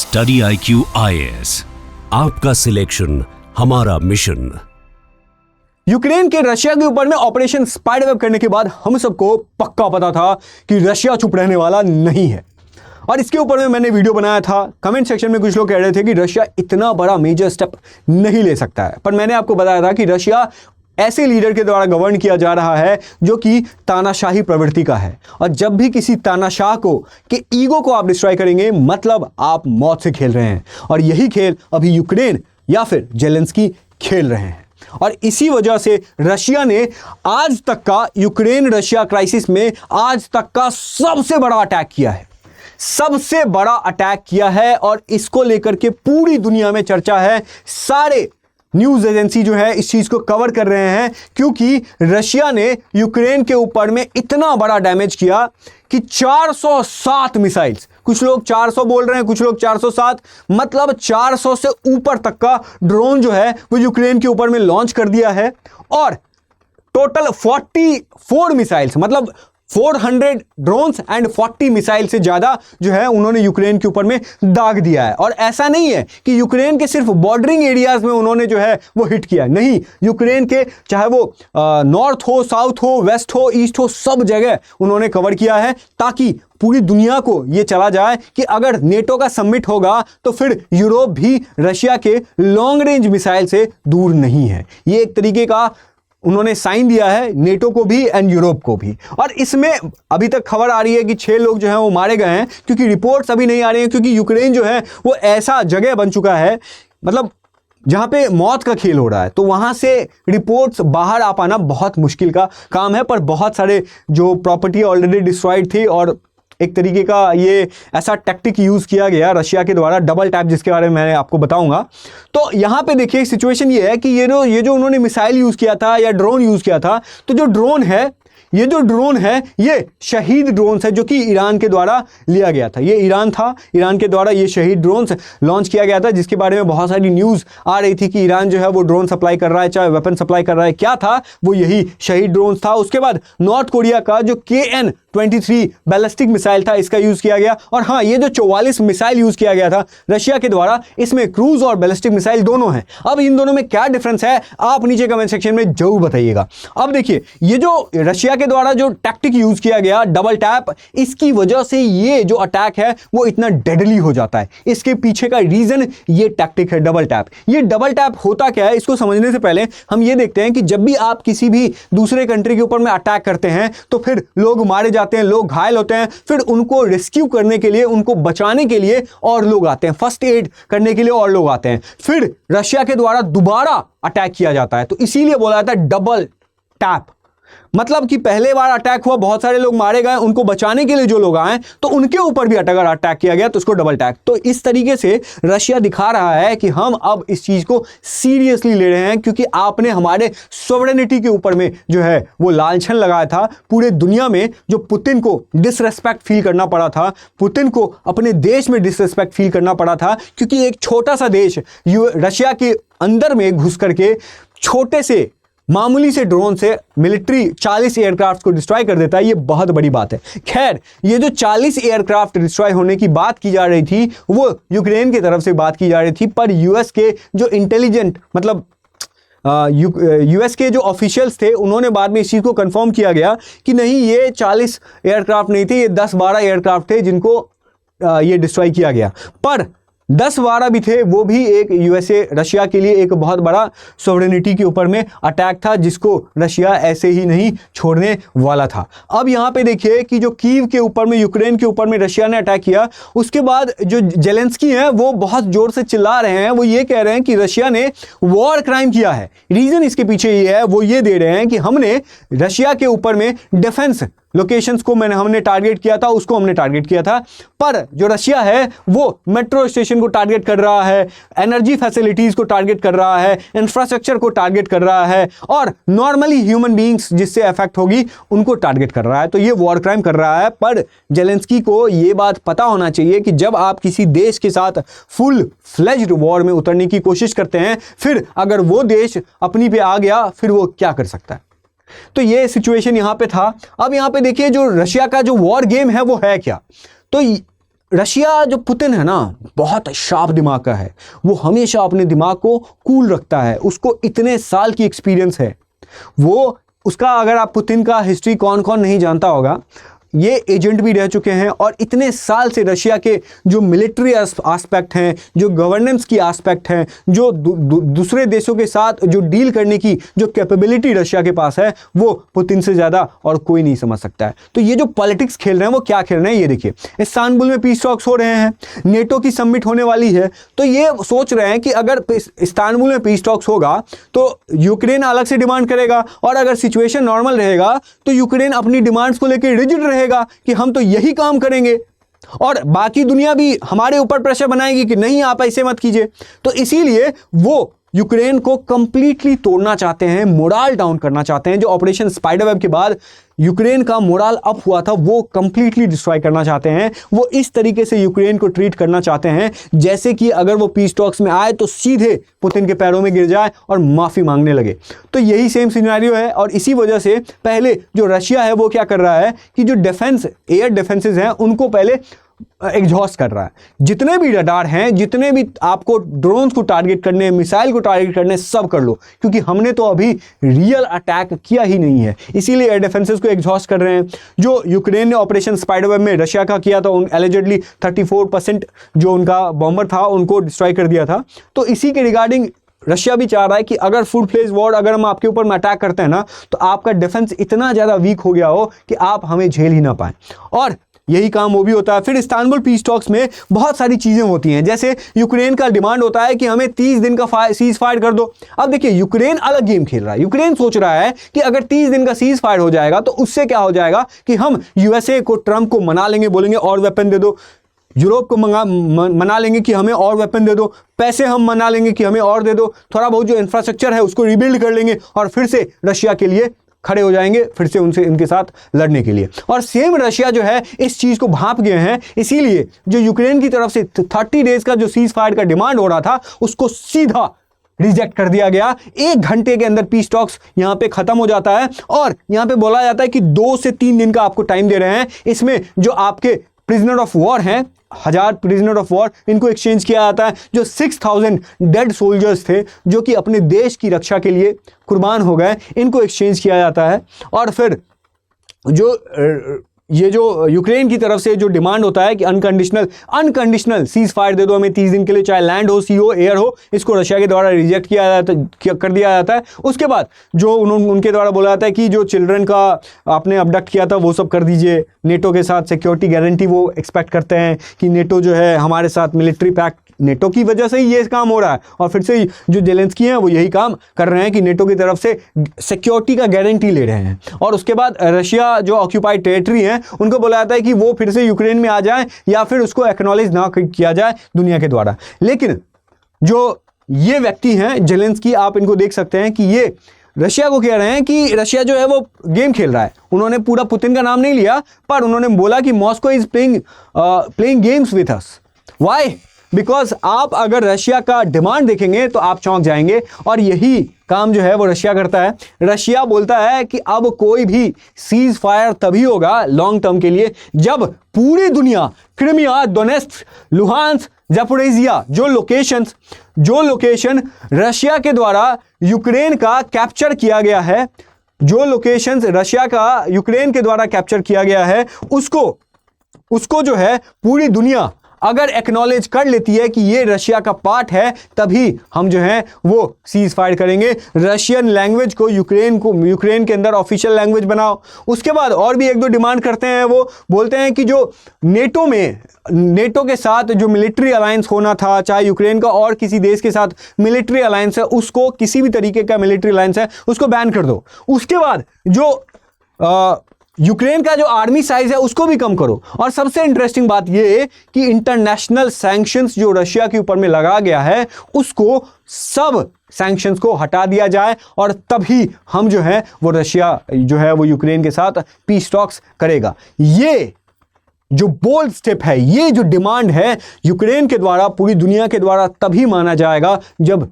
Study IQ IAS, आपका selection हमारा mission. Ukraine के रशिया के ऊपर में ऑपरेशन स्पाइडरवेब करने के बाद हम सबको पक्का पता था कि रशिया चुप रहने वाला नहीं है। और इसके ऊपर में मैंने वीडियो बनाया था। कमेंट सेक्शन में कुछ लोग कह रहे थे कि रशिया इतना बड़ा मेजर स्टेप नहीं ले सकता है, पर मैंने आपको बताया था कि रशिया ऐसे लीडर के द्वारा गवर्न किया जा रहा है जो कि तानाशाही प्रवृत्ति का है, और जब भी किसी तानाशाह को के ईगो को आप डिस्ट्रॉय करेंगे मतलब आप मौत से खेल रहे हैं। और यही खेल अभी यूक्रेन या फिर जेलेंस्की खेल रहे हैं। और इसी वजह से रशिया ने आज तक का यूक्रेन रशिया क्राइसिस में आज तक का सबसे बड़ा अटैक किया है, सबसे बड़ा अटैक किया है। और इसको लेकर के पूरी दुनिया में चर्चा है। सारे न्यूज़ एजेंसी जो है इस चीज़ को कवर कर रहे हैं, क्योंकि रशिया ने यूक्रेन के ऊपर में इतना बड़ा डैमेज किया कि 407 मिसाइल्स, कुछ लोग 400 बोल रहे हैं, कुछ लोग 407, मतलब 400 से ऊपर तक का ड्रोन जो है वो यूक्रेन के ऊपर में लॉन्च कर दिया है। और टोटल 44 मिसाइल्स, मतलब 400 ड्रोन्स एंड 40 मिसाइल से ज्यादा जो है उन्होंने यूक्रेन के ऊपर में दाग दिया है। और ऐसा नहीं है कि यूक्रेन के सिर्फ बॉर्डरिंग एरियाज में उन्होंने जो है वो हिट किया, नहीं, यूक्रेन के चाहे वो नॉर्थ हो, साउथ हो, वेस्ट हो, ईस्ट हो, सब जगह उन्होंने कवर किया है, ताकि पूरी दुनिया को ये चला जाए कि अगर नेटो का समिट होगा तो फिर यूरोप भी रशिया के लॉन्ग रेंज मिसाइल से दूर नहीं है। ये एक तरीके का उन्होंने साइन दिया है नेटो को भी एंड यूरोप को भी। और इसमें अभी तक खबर आ रही है कि 6 लोग जो हैं वो मारे गए हैं, क्योंकि रिपोर्ट्स अभी नहीं आ रही हैं, क्योंकि यूक्रेन जो है वो ऐसा जगह बन चुका है, मतलब जहां पे मौत का खेल हो रहा है, तो वहां से रिपोर्ट्स बाहर आ पाना बहुत मुश्किल का काम है। पर बहुत सारे जो प्रॉपर्टी ऑलरेडी डिस्ट्रॉयड थी, और एक तरीके का ये ऐसा टैक्टिक यूज किया गया रशिया के द्वारा, डबल टैप, जिसके बारे में मैं आपको बताऊंगा। तो यहां पे देखिए सिचुएशन ये है कि ये जो उन्होंने मिसाइल यूज किया था या ड्रोन यूज किया था, तो जो ड्रोन है, ये जो ड्रोन है ये शहीद ड्रोन है जो कि ईरान के द्वारा लिया गया था। ये ईरान था, ईरान के द्वारा ये शहीद ड्रोन लॉन्च किया गया था, जिसके बारे में बहुत सारी न्यूज़ आ रही थी कि ईरान जो है वो ड्रोन सप्लाई कर रहा है, चाहे वेपन सप्लाई कर रहा है। क्या था वो? यही शहीद ड्रोन था। उसके बाद नॉर्थ कोरिया का जो KN-23 बैलिस्टिक मिसाइल था, इसका यूज किया गया। और हाँ, ये जो 44 मिसाइल यूज किया गया था रशिया के द्वारा, इसमें क्रूज और बैलिस्टिक मिसाइल दोनों हैं। अब इन दोनों में क्या डिफरेंस है आप नीचे कमेंट सेक्शन में जरूर बताइएगा। अब देखिए, ये जो रशिया के द्वारा जो टैक्टिक यूज किया गया डबल टैप, इसकी वजह से ये जो अटैक है वो इतना डेडली हो जाता है। इसके पीछे का रीजन ये टैक्टिक है डबल टैप। ये डबल टैप होता क्या है, इसको समझने से पहले हम ये देखते हैं कि जब भी आप किसी भी दूसरे कंट्री के ऊपर में अटैक करते हैं तो फिर लोग मारे जाते हैं, लोग घायल होते हैं, फिर उनको रेस्क्यू करने के लिए, उनको बचाने के लिए और लोग आते हैं, फर्स्ट एड करने के लिए और लोग आते हैं, फिर रशिया के द्वारा दोबारा अटैक किया जाता है। तो इसीलिए बोला जाता है डबल टैप। मतलब कि पहले बार अटैक हुआ, बहुत सारे लोग मारे गए, उनको बचाने के लिए जो लोग आए तो उनके ऊपर भी अगर अटैक किया गया तो उसको डबल अटैक। तो इस तरीके से रशिया दिखा रहा है कि हम अब इस चीज को सीरियसली ले रहे हैं, क्योंकि आपने हमारे सॉवरेनिटी के ऊपर में जो है वो लांछन लगाया था। पूरे दुनिया में जो पुतिन को डिसरेस्पेक्ट फील करना पड़ा था, पुतिन को अपने देश में डिसरेस्पेक्ट फील करना पड़ा था, क्योंकि एक छोटा सा देश रशिया के अंदर में घुस करके छोटे से मामूली से ड्रोन से मिलिट्री 40 एयरक्राफ्ट को डिस्ट्रॉय कर देता है। ये बहुत बड़ी बात है। खैर, ये जो 40 एयरक्राफ्ट डिस्ट्रॉय होने की बात की जा रही थी वो यूक्रेन की तरफ से बात की जा रही थी, पर यूएस के जो इंटेलिजेंट, मतलब यूएस के जो ऑफिशियल्स थे, उन्होंने बाद में इस चीज़ को कंफर्म किया गया कि नहीं, ये 40 एयरक्राफ्ट नहीं थे, ये 10-12 एयरक्राफ्ट थे जिनको ये डिस्ट्रॉय किया गया। पर 10-12 भी थे, वो भी एक यूएसए रशिया के लिए एक बहुत बड़ा सॉवरेनिटी के ऊपर में अटैक था, जिसको रशिया ऐसे ही नहीं छोड़ने वाला था। अब यहाँ पे देखिए कि जो कीव के ऊपर में, यूक्रेन के ऊपर में रशिया ने अटैक किया, उसके बाद जो जेलेंस्की हैं वो बहुत जोर से चिल्ला रहे हैं। वो ये कह रहे हैं कि रशिया ने वॉर क्राइम किया है। रीजन इसके पीछे ये है, वो ये दे रहे हैं कि हमने रशिया के ऊपर में डिफेंस लोकेशंस को हमने टारगेट किया था, उसको हमने टारगेट किया था। पर जो रशिया है वो मेट्रो स्टेशन को टारगेट कर रहा है, एनर्जी फैसिलिटीज को टारगेट कर रहा है, इंफ्रास्ट्रक्चर को टारगेट कर रहा है, और नॉर्मली ह्यूमन बीइंग्स जिससे अफेक्ट होगी उनको टारगेट कर रहा है। तो ये वॉर क्राइम कर रहा है। पर जेलेंस्की को ये बात पता होना चाहिए कि जब आप किसी देश के साथ फुल फ्लेज्ड वॉर में उतरने की कोशिश करते हैं, फिर अगर वो देश अपनी पे आ गया, फिर वो क्या कर सकता है। तो ये सिचुएशन यहां पे था। अब यहां पे देखिए जो रशिया का जो वॉर गेम है वो है क्या। तो रशिया जो पुतिन है ना, बहुत शार्प दिमाग का है। वो हमेशा अपने दिमाग को कूल रखता है, उसको इतने साल की एक्सपीरियंस है। वो उसका, अगर आप पुतिन का हिस्ट्री कौन कौन नहीं जानता होगा, ये एजेंट भी रह चुके हैं और इतने साल से रशिया के जो मिलिट्री एस्पेक्ट हैं, जो गवर्नेंस की एस्पेक्ट हैं, जो दूसरे देशों के साथ जो डील करने की जो कैपेबिलिटी रशिया के पास है, वो पुतिन से ज़्यादा और कोई नहीं समझ सकता है। तो ये जो पॉलिटिक्स खेल रहे हैं वो क्या खेल रहे हैं, ये देखिए। इस्तांबुल में पीस टॉक्स हो रहे हैं, नेटो की समिट होने वाली है, तो ये सोच रहे हैं कि अगर इस्तांबुल में पीस टॉक्स होगा तो यूक्रेन अलग से डिमांड करेगा, और अगर सिचुएशन नॉर्मल रहेगा तो यूक्रेन अपनी डिमांड्स को लेकर रिजिड रहेगा कि हम तो यही काम करेंगे, और बाकी दुनिया भी हमारे ऊपर प्रेशर बनाएगी कि नहीं आप ऐसे मत कीजिए। तो इसीलिए वो यूक्रेन को कंप्लीटली तोड़ना चाहते हैं, मोराल डाउन करना चाहते हैं। जो ऑपरेशन स्पाइडरवेब के बाद यूक्रेन का मोराल अप हुआ था, वो कंप्लीटली डिस्ट्रॉय करना चाहते हैं। वो इस तरीके से यूक्रेन को ट्रीट करना चाहते हैं जैसे कि अगर वो पीस टॉक्स में आए तो सीधे पुतिन के पैरों में गिर जाए और माफ़ी मांगने लगे। तो यही सेम सिनेरियो है, और इसी वजह से पहले जो रशिया है वो क्या कर रहा है कि जो डिफेंस, एयर डिफेंसेस हैं, उनको पहले एग्जॉस्ट कर रहा है। जितने भी रडार हैं, जितने भी आपको ड्रोन्स को टारगेट करने, मिसाइल को टारगेट करने, सब कर लो, क्योंकि हमने तो अभी रियल अटैक किया ही नहीं है, इसीलिए एयर डिफेंसेस को एग्जॉस्ट कर रहे हैं। जो यूक्रेन ने ऑपरेशन स्पाइडरवेब में रशिया का किया था, एलिजेडली 34% जो उनका बॉम्बर था उनको डिस्ट्रॉय कर दिया था। तो इसी के रिगार्डिंग रशिया भी चाह रहा है कि अगर फुल फ्लेज वॉर अगर हम आपके ऊपर में अटैक करते हैं ना, तो आपका डिफेंस इतना ज़्यादा वीक हो गया हो कि आप हमें झेल ही ना पाए, और यही काम वो भी होता है। फिर इस्तांबुल पीस टॉक्स में बहुत सारी चीज़ें होती हैं, जैसे यूक्रेन का डिमांड होता है कि हमें 30 दिन का सीज फायर कर दो। अब देखिए, यूक्रेन अलग गेम खेल रहा है। यूक्रेन सोच रहा है कि अगर 30 दिन का सीज फायर हो जाएगा तो उससे क्या हो जाएगा कि हम यूएसए को, ट्रंप को मना लेंगे, बोलेंगे और वेपन दे दो, यूरोप को मना लेंगे कि हमें और वेपन दे दो, पैसे हम मना लेंगे कि हमें और दे दो, थोड़ा बहुत जो इंफ्रास्ट्रक्चर है उसको रिबिल्ड कर लेंगे, और फिर से रशिया के लिए खड़े हो जाएंगे, फिर से उनसे इनके साथ लड़ने के लिए। और सेम रशिया जो है इस चीज़ को भांप गए हैं, इसीलिए जो यूक्रेन की तरफ से 30 डेज का जो सीज फायर का डिमांड हो रहा था उसको सीधा रिजेक्ट कर दिया गया। 1 घंटे के अंदर पीस टॉक्स यहां पे खत्म हो जाता है, और यहां पे बोला जाता है कि 2 से 3 दिन का आपको टाइम दे रहे हैं। इसमें जो आपके प्रिजनर ऑफ वॉर हैं, 1000 प्रिजनर ऑफ वॉर, इनको एक्सचेंज किया जाता है। जो 6000 डेड सोल्जर्स थे जो कि अपने देश की रक्षा के लिए कुर्बान हो गए, इनको एक्सचेंज किया जाता है। और फिर जो ये जो यूक्रेन की तरफ से जो डिमांड होता है कि अनकंडीशनल सीज फायर दे दो हमें 30 दिन के लिए, चाहे लैंड हो, सी हो, एयर हो, इसको रशिया के द्वारा रिजेक्ट कर दिया जाता है। उसके बाद जो उनके द्वारा बोला जाता है कि जो चिल्ड्रन का आपने अबडक्ट किया था वो सब कर दीजिए। नेटो के साथ सिक्योरिटी गारंटी वो एक्सपेक्ट करते हैं कि नेटो जो है हमारे साथ मिलिट्री पैक्ट, नेटो की वजह से ही ये काम हो रहा है, और फिर से जो जेलेंस्की हैं वो यही काम कर रहे हैं कि नेटो की तरफ से सिक्योरिटी का गारंटी ले रहे हैं। और उसके बाद रशिया जो ऑक्यूपाइड टेरिटरी हैं उनको बोला जाता है कि वो फिर से यूक्रेन में आ जाए, या फिर उसको एक्नॉलेज ना किया जाए दुनिया के द्वारा। लेकिन जो ये व्यक्ति हैं जेलेंस्की, आप इनको देख सकते हैं कि ये रशिया को कह रहे हैं कि रशिया जो है वो गेम खेल रहा है। उन्होंने पूरा पुतिन का नाम नहीं लिया, पर उन्होंने बोला कि Moscow is playing games with us. Why? Because आप अगर रशिया का डिमांड देखेंगे तो आप चौंक जाएंगे, और यही काम जो है वो रशिया करता है। रशिया बोलता है कि अब कोई भी सीज फायर तभी होगा लॉन्ग टर्म के लिए जब पूरी दुनिया, क्रिमिया, डोनेट्स्क, लुहांस्क, ज़ैपोरिज़िया, जो लोकेशन रशिया के द्वारा यूक्रेन का कैप्चर किया गया है, जो लोकेशंस रशिया का यूक्रेन के द्वारा कैप्चर किया गया है, उसको जो है पूरी दुनिया अगर एक्नॉलेज कर लेती है कि ये रशिया का पार्ट है, तभी हम जो है वो सीज फायर करेंगे। रशियन लैंग्वेज को यूक्रेन के अंदर ऑफिशियल लैंग्वेज बनाओ। उसके बाद और भी 1-2 डिमांड करते हैं। वो बोलते हैं कि जो नेटो के साथ जो मिलिट्री अलायंस होना था, चाहे यूक्रेन का और किसी देश के साथ मिलिट्री अलायंस है, उसको, किसी भी तरीके का मिलिट्री अलायंस है उसको बैन कर दो। उसके बाद जो यूक्रेन का जो आर्मी साइज है उसको भी कम करो। और सबसे इंटरेस्टिंग बात यह कि इंटरनेशनल सैंक्शंस जो रशिया के ऊपर में लगा गया है, उसको सब सैंक्शंस को हटा दिया जाए, और तभी हम जो है वो रशिया जो है वो यूक्रेन के साथ पीस टॉक्स करेगा। ये जो बोल्ड स्टेप है, ये जो डिमांड है यूक्रेन के द्वारा, पूरी दुनिया के द्वारा, तभी माना जाएगा जब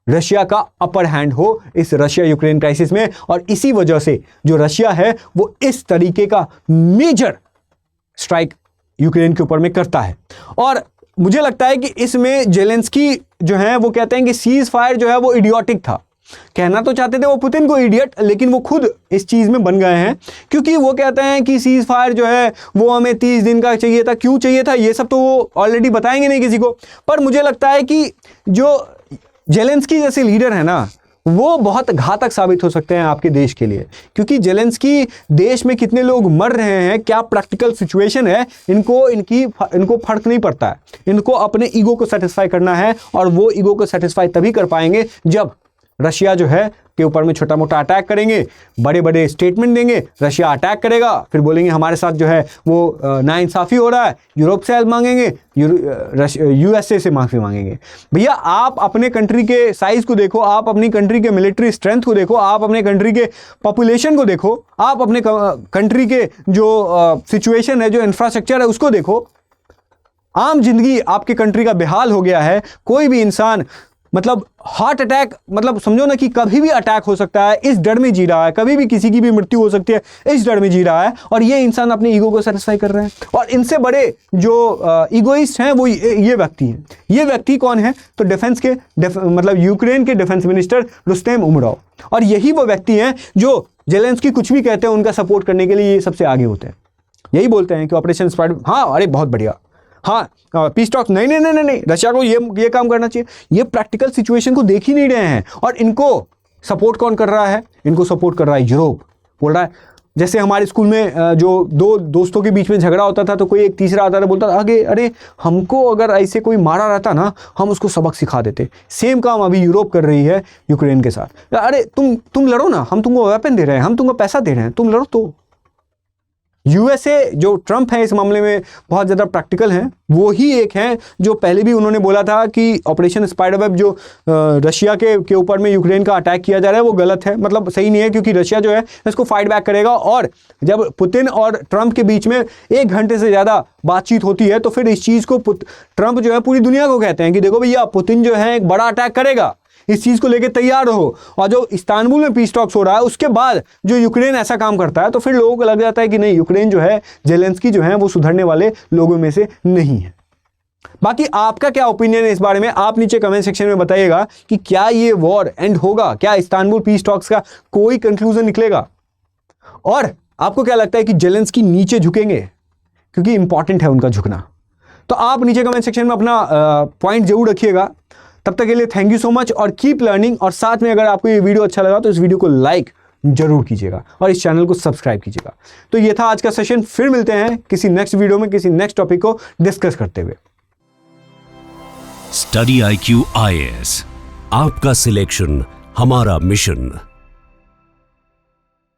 रशिया का अपर हैंड हो इस रशिया यूक्रेन क्राइसिस में। और इसी वजह से जो रशिया है वो इस तरीके का मेजर स्ट्राइक यूक्रेन के ऊपर में करता है। और मुझे लगता है कि इसमें जेलेंस्की जो है वो कहते हैं कि सीज फायर जो है वो इडियोटिक था। कहना तो चाहते थे वो पुतिन को इडियट, लेकिन वो खुद इस चीज़ में बन गए हैं, क्योंकि वो कहते हैं कि सीज फायर जो है वो हमें 30 दिन का चाहिए था। क्यों चाहिए था ये सब तो वो ऑलरेडी बताएंगे नहीं किसी को। पर मुझे लगता है कि जो जेलेंस्की जैसे लीडर है ना, वो बहुत घातक साबित हो सकते हैं आपके देश के लिए, क्योंकि जेलेंस्की देश में कितने लोग मर रहे हैं, क्या प्रैक्टिकल सिचुएशन है, इनको फर्क नहीं पड़ता है। इनको अपने ईगो को सेटिस्फाई करना है, और वो ईगो को सेटिस्फाई तभी कर पाएंगे जब रशिया जो है के ऊपर में छोटा मोटा अटैक करेंगे, बड़े बड़े स्टेटमेंट देंगे, रशिया अटैक करेगा, फिर बोलेंगे हमारे साथ जो है वो नाइंसाफ़ी हो रहा है, यूरोप से हेल्प मांगेंगे, यूएसए से माफ़ी मांगेंगे। भैया आप अपने कंट्री के साइज़ को देखो, आप अपनी कंट्री के मिलिट्री स्ट्रेंथ को देखो, आप अपने कंट्री के पॉपुलेशन को देखो, आप अपने कंट्री के जो सिचुएशन है, जो इंफ्रास्ट्रक्चर है उसको देखो। आम जिंदगी आपके कंट्री का बेहाल हो गया है। कोई भी इंसान मतलब हार्ट अटैक, मतलब समझो ना कि कभी भी अटैक हो सकता है, इस डर में जी रहा है, कभी भी किसी की भी मृत्यु हो सकती है, इस डर में जी रहा है, और ये इंसान अपने ईगो को सेटिस्फाई कर रहे हैं। और इनसे बड़े जो ईगोइस्ट हैं वो ये व्यक्ति हैं। ये व्यक्ति कौन है? तो डिफेंस के मतलब यूक्रेन के डिफेंस मिनिस्टर रुस्तेम उमरोव। और यही वो व्यक्ति हैं जो जेलेंस्की कुछ भी कहते हैं उनका सपोर्ट करने के लिए ये सबसे आगे होते हैं। यही बोलते हैं कि ऑपरेशन स्पाइडर, हाँ अरे बहुत बढ़िया, हाँ पीस टॉक, नहीं नहीं नहीं नहीं, रशिया को ये काम करना चाहिए। ये प्रैक्टिकल सिचुएशन को देख ही नहीं रहे हैं। और इनको सपोर्ट कौन कर रहा है? इनको सपोर्ट कर रहा है यूरोप। बोल रहा है, जैसे हमारे स्कूल में जो दो दोस्तों के बीच में झगड़ा होता था तो कोई एक तीसरा आता था, बोलता था आगे, अरे हमको अगर ऐसे कोई मारा रहता ना, हम उसको सबक सिखा देते। सेम काम अभी यूरोप कर रही है यूक्रेन के साथ। अरे तुम लड़ो ना, हम तुमको वेपन दे रहे हैं, हम तुमको पैसा दे रहे हैं, तुम लड़ो। तो यूएसए जो ट्रंप है इस मामले में बहुत ज़्यादा प्रैक्टिकल हैं। वो ही एक हैं जो पहले भी उन्होंने बोला था कि ऑपरेशन स्पाइडरवेब जो रशिया के ऊपर में यूक्रेन का अटैक किया जा रहा है वो गलत है, मतलब सही नहीं है, क्योंकि रशिया जो है इसको फाइट बैक करेगा। और जब पुतिन और ट्रंप के बीच में 1 घंटे से ज़्यादा बातचीत होती है तो फिर इस चीज़ को ट्रंप जो है पूरी दुनिया को कहते हैं कि देखो भैया, पुतिन जो है एक बड़ा अटैक करेगा, इस चीज़ को लेकर तैयार रहो। और जो इस्तांबुल में पीस टॉक्स हो रहा है उसके बाद जो यूक्रेन ऐसा काम करता है तो फिर लोगों को लग जाता है कि नहीं, यूक्रेन जो है, जेलेंस्की जो है वो सुधरने वाले लोगों में से नहीं है। बाकी आपका क्या ओपिनियन है इस बारे में? आप नीचे कमेंट सेक्शन में बताइएगा कि क्या ये वॉर एंड होगा, क्या इस्तांबुल पीस टॉक्स का कोई कंक्लूजन निकलेगा, और आपको क्या लगता है कि जेलेंस्की नीचे झुकेंगे? क्योंकि इंपॉर्टेंट है उनका झुकना। तो आप नीचे कमेंट सेक्शन में अपना पॉइंट जरूर रखिएगा। तब तक के लिए थैंक यू सो मच और कीप लर्निंग। और साथ में अगर आपको ये वीडियो अच्छा लगा तो इस वीडियो को लाइक जरूर कीजिएगा और इस चैनल को सब्सक्राइब कीजिएगा। तो ये था आज का सेशन। फिर मिलते हैं किसी नेक्स्ट वीडियो में किसी नेक्स्ट टॉपिक को डिस्कस करते हुए। स्टडी IQ IAS, आपका सिलेक्शन हमारा मिशन।